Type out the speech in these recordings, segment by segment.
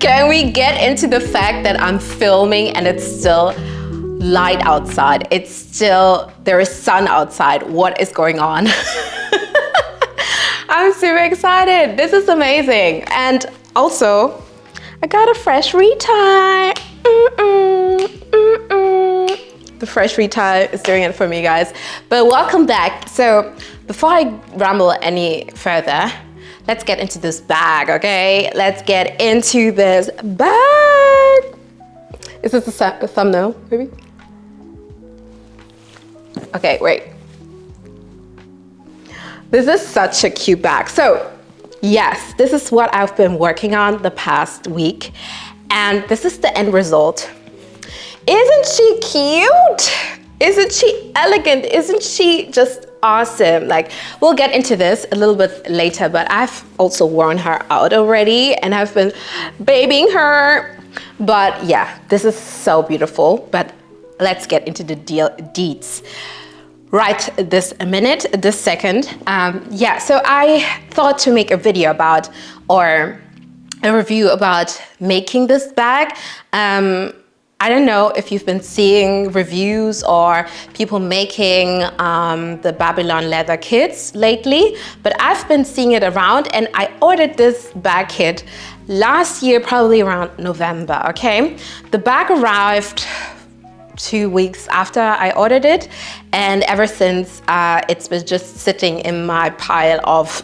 Can we get into the fact that I'm filming and it's still light outside? It's still, there is sun outside. What is going on? I'm super excited. This is amazing. And also, I got a fresh retie. The fresh retie is doing it for me, guys. But welcome back. So before I ramble any further, let's get into this bag, okay? Let's get into this bag. Is this the thumbnail, maybe? Okay, wait. This is such a cute bag. So yes, this is what I've been working on the past week. And this is the end result. Isn't she cute? Isn't she elegant? Isn't she just awesome? Like, we'll get into this a little bit later, but I've also worn her out already and I've been babying her. But yeah, this is so beautiful. But let's get into the deets right this minute, this second. Yeah, so I thought to make a video about, or a review about making this bag. I don't know if you've been seeing reviews or people making the Babylon leather kits lately, but I've been seeing it around, and I ordered this bag kit last year, probably around November, okay? The bag arrived 2 weeks after I ordered it, and ever since it's been just sitting in my pile of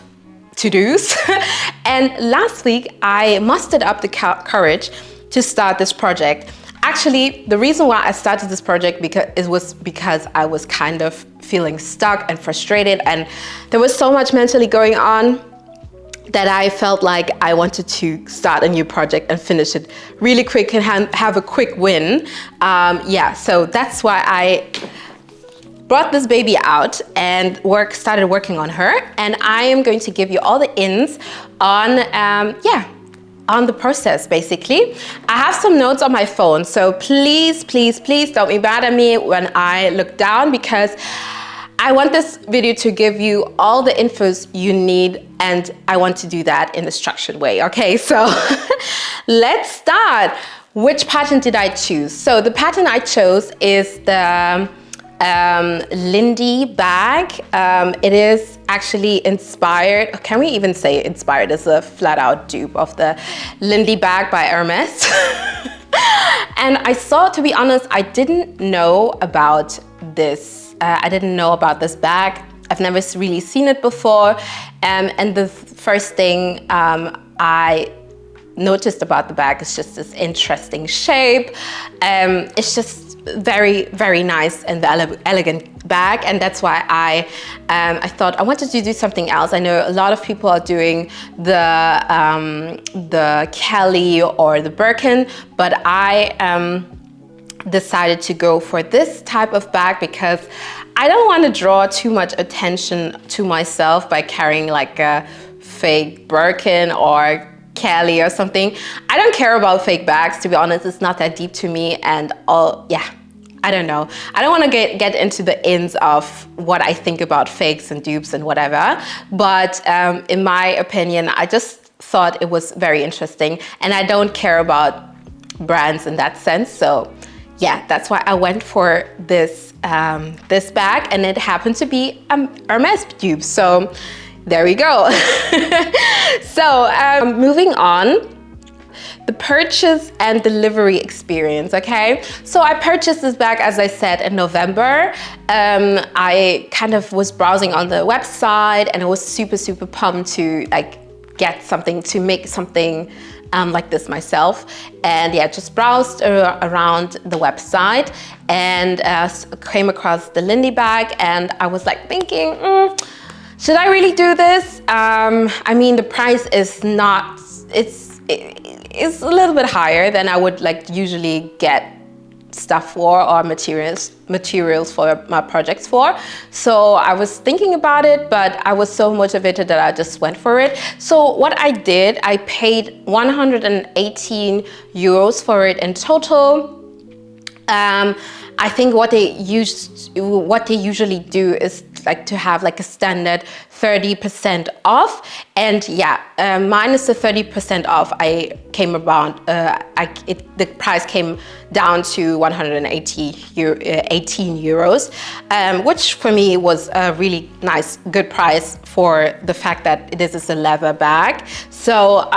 to-dos. And last week I mustered up the courage to start this project. Actually, the reason why I started this project was because I was kind of feeling stuck and frustrated, and there was so much mentally going on that I felt like I wanted to start a new project and finish it really quick and have a quick win. Yeah, so that's why I brought this baby out and started working on her, and I am going to give you all the ins on on the process, basically. I have some notes on my phone, so please, please, please don't be mad at me when I look down, because I want this video to give you all the infos you need, and I want to do that in a structured way, okay? So let's start. Which pattern did I choose? So the pattern I chose is the Lindy bag. It is actually inspired. Can we even say inspired? As a flat out dupe of the Lindy bag by Hermes. And I saw, to be honest, I didn't know about this. I didn't know about this bag. I've never really seen it before. And the first thing I noticed about the bag is just this interesting shape. It's just very, very nice and elegant bag, and that's why I thought I wanted to do something else. I know a lot of people are doing the Kelly or the Birkin, but I decided to go for this type of bag because I don't want to draw too much attention to myself by carrying like a fake Birkin or Kelly or something. I don't care about fake bags, to be honest. It's not that deep to me, and yeah, I don't know. I don't want to get into the ins of what I think about fakes and dupes and whatever, but in my opinion, I just thought it was very interesting, and I don't care about brands in that sense. So yeah, that's why I went for this this bag, and it happened to be a Hermes dupe. So there we go. So moving on, the purchase and delivery experience, okay? So I purchased this bag, as I said, in November. I kind of was browsing on the website, and I was super, super pumped to like get something, to make something like this myself. And yeah, just browsed around the website and came across the Lindy bag, and I was like thinking, should I really do this? I mean, the price is not, it's a little bit higher than I would like usually get stuff for, or materials for my projects for. So I was thinking about it, but I was so motivated that I just went for it. So what I did, I paid 118 euros for it in total. I think what they usually do is like to have like a standard 30% off. And yeah, minus the 30% off, I came around, the price came down to 18 euros, which for me was a really nice, good price for the fact that this is a leather bag. So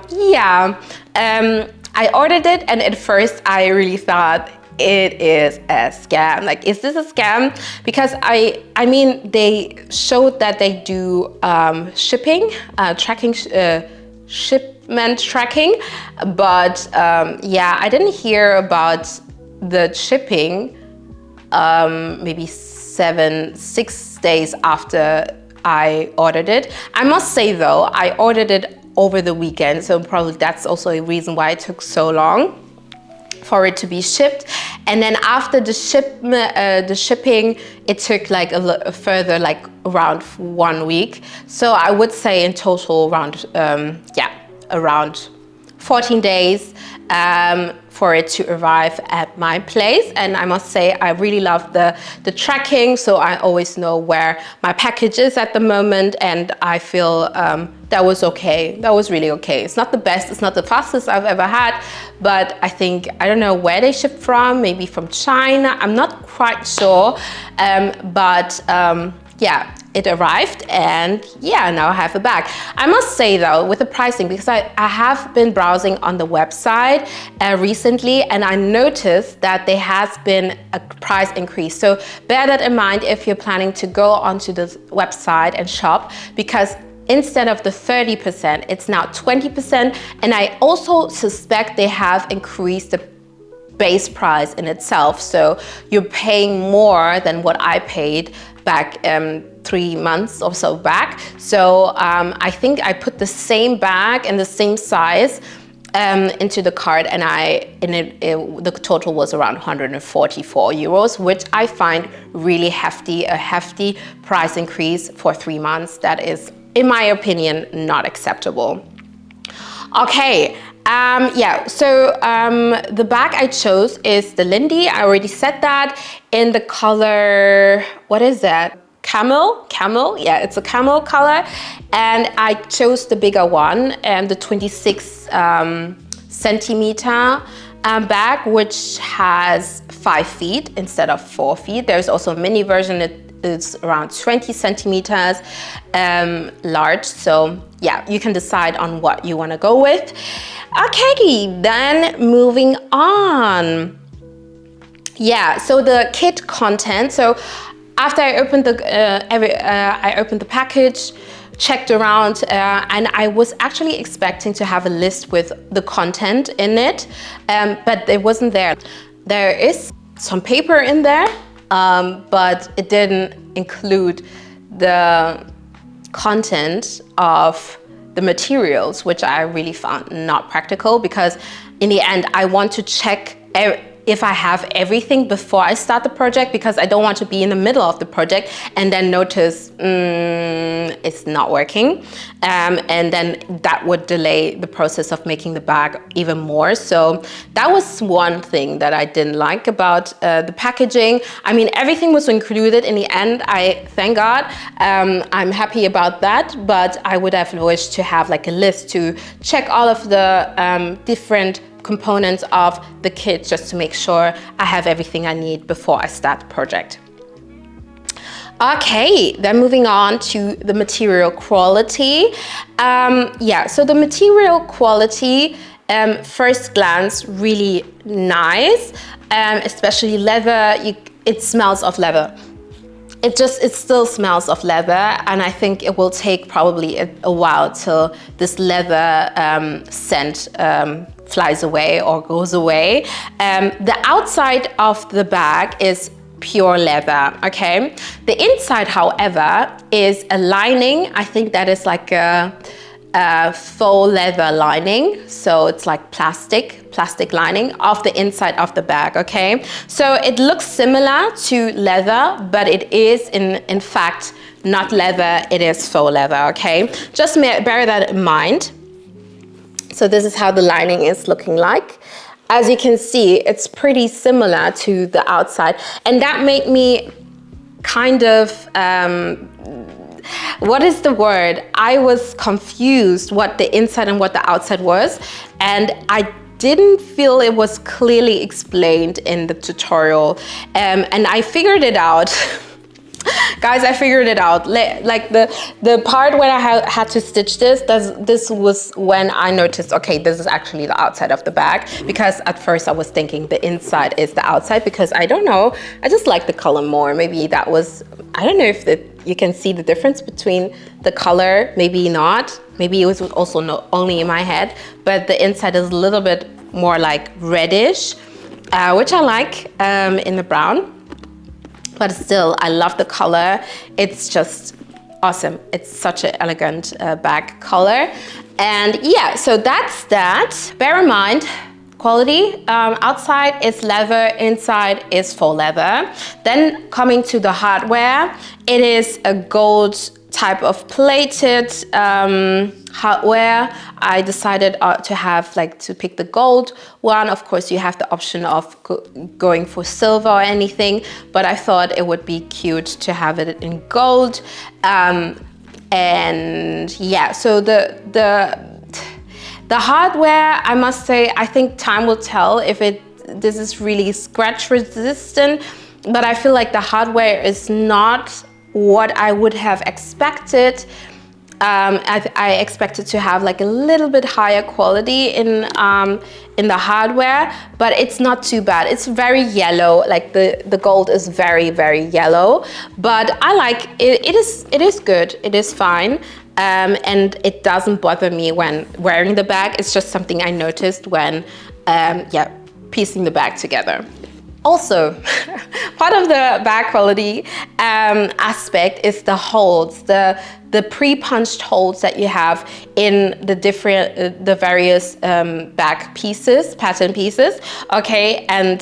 yeah, I ordered it, and at first I really thought it is a scam. Like, is this a scam? Because I mean, they showed that they do shipping, tracking, shipment tracking, but yeah, I didn't hear about the shipping maybe 6 days after I ordered it. I must say though, I ordered it over the weekend, so probably that's also a reason why it took so long for it to be shipped. And then after the shipping, it took like a further like around 1 week. So I would say in total around around 14 days for it to arrive at my place. And I must say, I really love the tracking, so I always know where my package is at the moment, and I feel that was okay. That was really okay. It's not the best, it's not the fastest I've ever had, but I think, I don't know where they ship from, maybe from China, I'm not quite sure, but yeah, it arrived, and yeah, now I have a bag. I must say though, with the pricing, because I have been browsing on the website recently, and I noticed that there has been a price increase. So bear that in mind if you're planning to go onto the website and shop, because instead of the 30%, it's now 20. And I also suspect they have increased the base price in itself. So you're paying more than what I paid back 3 months or so back. So I think I put the same bag and the same size into the cart, and the total was around 144 euros, which I find really hefty, a hefty price increase for 3 months. That is, in my opinion, not acceptable. Okay, yeah, so the bag I chose is the Lindy. I already said that, in the color, what is that? Camel, yeah, it's a camel color. And I chose the bigger one, the 26 centimeter bag, which has 5 feet instead of 4 feet. There's also a mini version that is around 20 centimeters large. So yeah, you can decide on what you want to go with. Okay, then moving on. Yeah, so the kit content. So after I opened the package, checked around, and I was actually expecting to have a list with the content in it, but it wasn't there. There is some paper in there, but it didn't include the content of the materials, which I really found not practical, because in the end, I want to check if I have everything before I start the project, because I don't want to be in the middle of the project and then notice it's not working. And then that would delay the process of making the bag even more. So that was one thing that I didn't like about the packaging. I mean, everything was included in the end. Thank God, I'm happy about that, but I would have wished to have like a list to check all of the different components of the kit, just to make sure I have everything I need before I start the project. Okay, then moving on to the material quality. Yeah, so the material quality, first glance, really nice, especially leather. It smells of leather. It still smells of leather, and I think it will take probably a while till this leather scent flies away or goes away. The outside of the bag is pure leather, okay? The inside, however, is a lining. I think that is like a faux leather lining. So it's like plastic lining of the inside of the bag, okay? So it looks similar to leather, but it is in fact not leather, it is faux leather, okay? Just bear that in mind. So this is how the lining is looking like. As you can see, it's pretty similar to the outside, and that made me kind of, what is the word? I was confused what the inside and what the outside was, and I didn't feel it was clearly explained in the tutorial, and I figured it out. Guys, I figured it out. Like the part where I had to stitch this was when I noticed, okay, this is actually the outside of the bag, because at first I was thinking the inside is the outside, because I don't know, I just like the color more. Maybe that was, I don't know if you can see the difference between the color, maybe not. Maybe it was also not only in my head, but the inside is a little bit more like reddish, which I like in the brown. But still, I love the color. It's just awesome. It's such an elegant bag color. And yeah, so that's that. Bear in mind, quality, outside is leather, inside is faux leather. Then coming to the hardware, it is a gold type of plated hardware. I decided to pick the gold one. Of course, you have the option of going for silver or anything, but I thought it would be cute to have it in gold. And yeah, so the hardware, I must say, I think time will tell if this is really scratch resistant, but I feel like the hardware is not what I would have expected. I expected to have like a little bit higher quality in the hardware, but it's not too bad. It's very yellow, like the gold is very, very yellow, but I like it. It is good, it is fine, and it doesn't bother me when wearing the bag. It's just something I noticed when piecing the bag together. Also, part of the bag quality aspect is the holds, the pre-punched holes that you have in the various bag pieces, pattern pieces, okay? And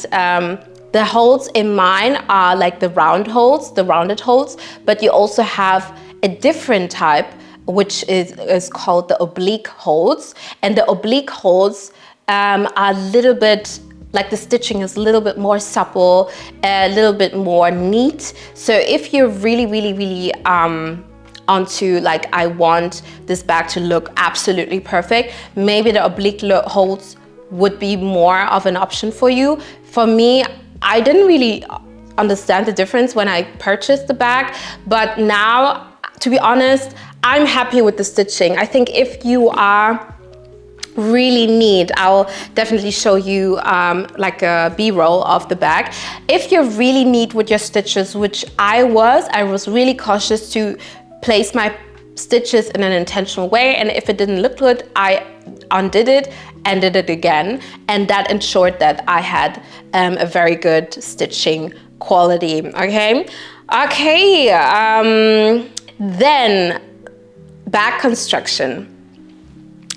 the holes in mine are like the rounded holes, but you also have a different type, which is called the oblique holes. And the oblique holes are a little bit, like the stitching is a little bit more supple, a little bit more neat. So if you're really, really, really onto like, I want this bag to look absolutely perfect, maybe the oblique holes would be more of an option for you. For me, I didn't really understand the difference when I purchased the bag, but now, to be honest, I'm happy with the stitching. I think if you are really neat, I'll definitely show you like a B-roll of the bag. If you're really neat with your stitches, which I was really cautious to place my stitches in an intentional way, and if it didn't look good, I undid it and did it again, and that ensured that I had a very good stitching quality. Then bag construction.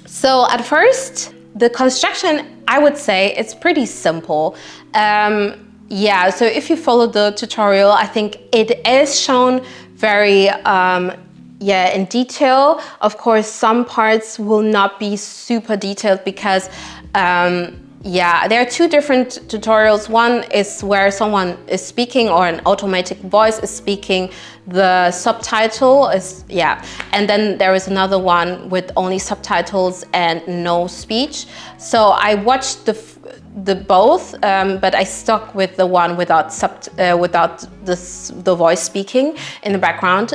So at first, the construction, I would say it's pretty simple. Yeah, so if you follow the tutorial, I think it is shown very in detail. Of course, some parts will not be super detailed because there are two different tutorials. One is where someone is speaking, or an automatic voice is speaking. The subtitle is, and then there is another one with only subtitles and no speech. So I watched the both, but I stuck with the one without the voice speaking in the background.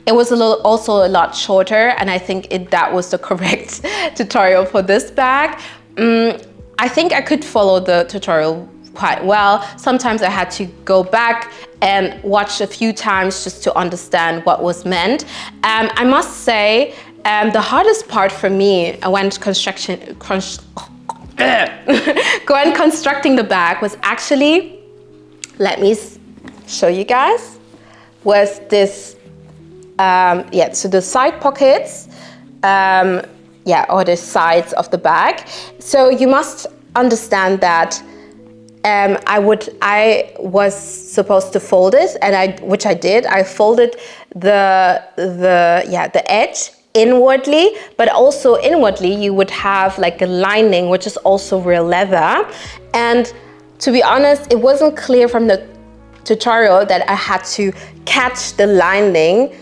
It was also a lot shorter, and I think that was the correct tutorial for this bag. I think I could follow the tutorial quite well. Sometimes I had to go back and watch a few times just to understand what was meant. I must say, the hardest part for me when constructing the bag was actually, let me show you guys, was this, so the side pockets, or the sides of the bag. So you must understand that I was supposed to fold it, and which I did. I folded the edge inwardly, but also inwardly you would have like a lining, which is also real leather. And to be honest, it wasn't clear from the tutorial that I had to catch the lining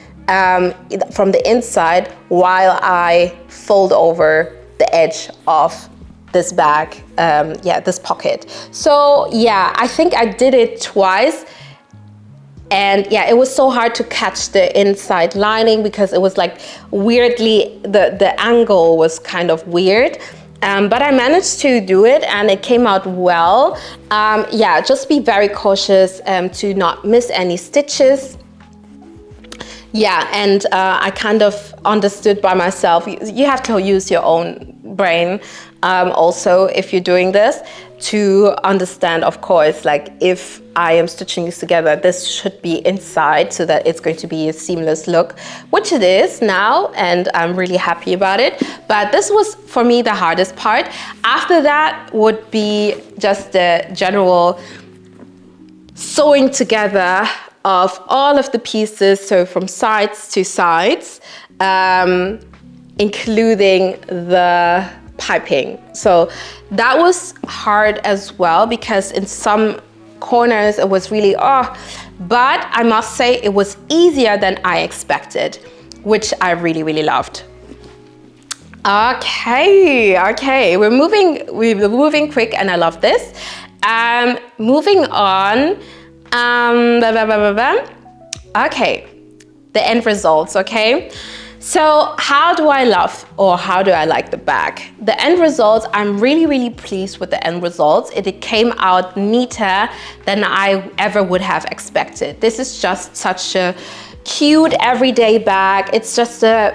from the inside while I fold over the edge of this bag, this pocket. So yeah, I think I did it twice. And yeah, it was so hard to catch the inside lining because it was like weirdly, the angle was kind of weird. But I managed to do it and it came out well. Yeah, just be very cautious to not miss any stitches. Yeah, and I kind of understood by myself, you have to use your own brain also if you're doing this to understand, of course, like if I am stitching this together, this should be inside so that it's going to be a seamless look, which it is now, and I'm really happy about it. But this was, for me, the hardest part. After that would be just the general sewing together of all of the pieces, so from sides to sides, including the piping. So that was hard as well because in some corners it was really, but I must say it was easier than I expected, which I really, really loved. Okay, we're moving quick and I love this. Moving on, okay, the end results, okay? So how do I love or how do I like the bag? The end results, I'm really, really pleased with the end results. It came out neater than I ever would have expected. This is just such a cute everyday bag. It's a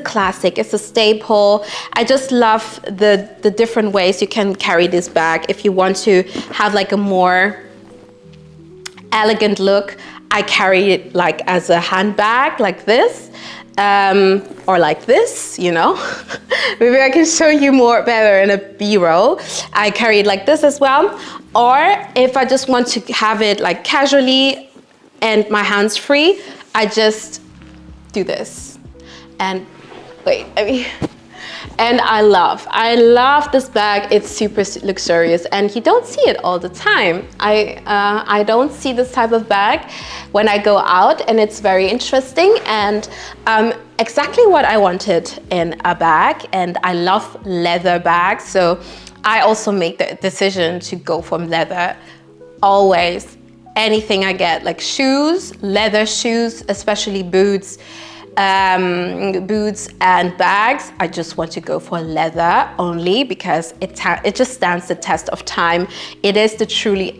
classic, it's a staple. I just love the different ways you can carry this bag. If you want to have like a more elegant look, I carry it like as a handbag like this. Or like this, you know. Maybe I can show you better in a B-roll. I carry it like this as well. Or if I just want to have it like casually and my hands free, I just do this. And wait, and I love this bag. It's super luxurious and you don't see it all the time. I don't see this type of bag when I go out, and it's very interesting and exactly what I wanted in a bag. And I love leather bags, so I also make the decision to go for leather always. Anything I get, like shoes, leather shoes, especially boots, boots and bags, I just want to go for leather only because it just stands the test of time. It is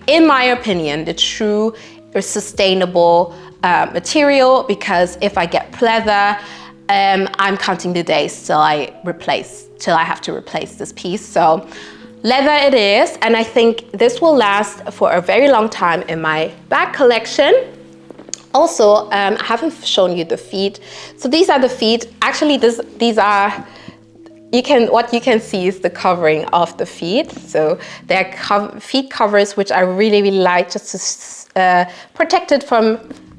in my opinion, the true sustainable material, because if I get pleather, I'm counting the days till I have to replace this piece. So leather it is, and I think this will last for a very long time in my bag collection. Also, I haven't shown you the feet. So these are the feet. Actually, these are, what you can see is the covering of the feet. So they're feet covers, which I really, really like, just to protect it from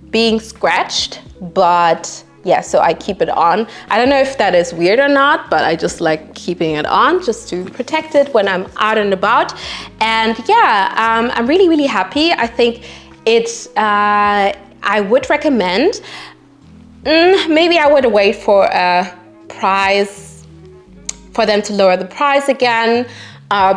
being scratched. But yeah, so I keep it on. I don't know if that is weird or not, but I just like keeping it on just to protect it when I'm out and about. And yeah, I'm really, really happy. I think it's, I would recommend, maybe I would wait for a price, for them to lower the price again,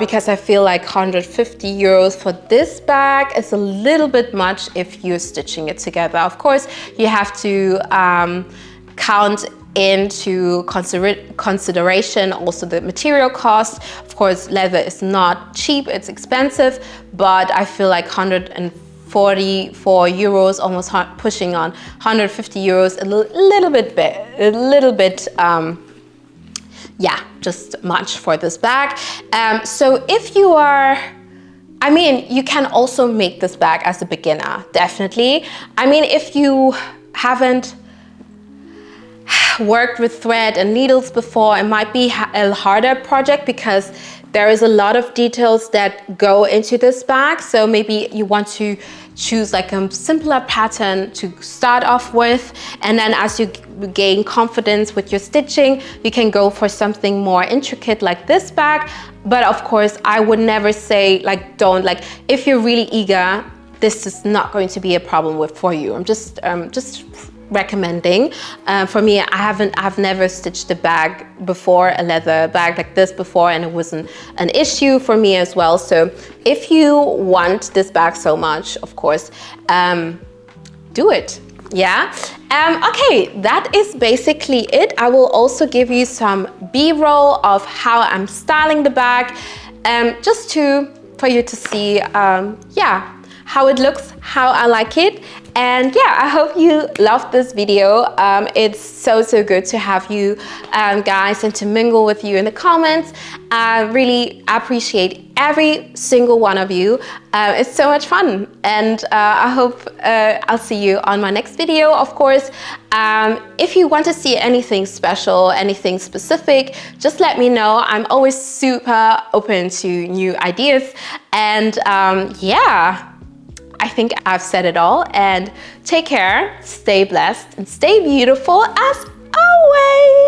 because I feel like 150 euros for this bag is a little bit much if you're stitching it together. Of course, you have to count into consideration also the material cost. Of course, leather is not cheap, it's expensive, but I feel like 144 euros, almost pushing on 150 euros, a little bit, yeah, just much for this bag. So if you are, I mean, you can also make this bag as a beginner, definitely. I mean, if you haven't worked with thread and needles before, it might be a harder project because there is a lot of details that go into this bag. So maybe you want to choose like a simpler pattern to start off with, and then as you gain confidence with your stitching, you can go for something more intricate like this bag. But of course, I would never say like, don't, like, if you're really eager this is not going to be a problem for you. I'm just recommending. For me, I've never stitched a bag before, a leather bag like this before, and it wasn't an issue for me as well. So if you want this bag so much, of course, do it. Yeah. Okay, that is basically it. I will also give you some B-roll of how I'm styling the bag, just for you to see, yeah, how it looks, how I like it. And yeah, I hope you loved this video. It's so good to have you guys and to mingle with you in the comments. I really appreciate every single one of you. It's so much fun, and I hope I'll see you on my next video. Of course, if you want to see anything special, anything specific, just let me know. I'm always super open to new ideas. And yeah, I think I've said it all, and take care, stay blessed, and stay beautiful as always.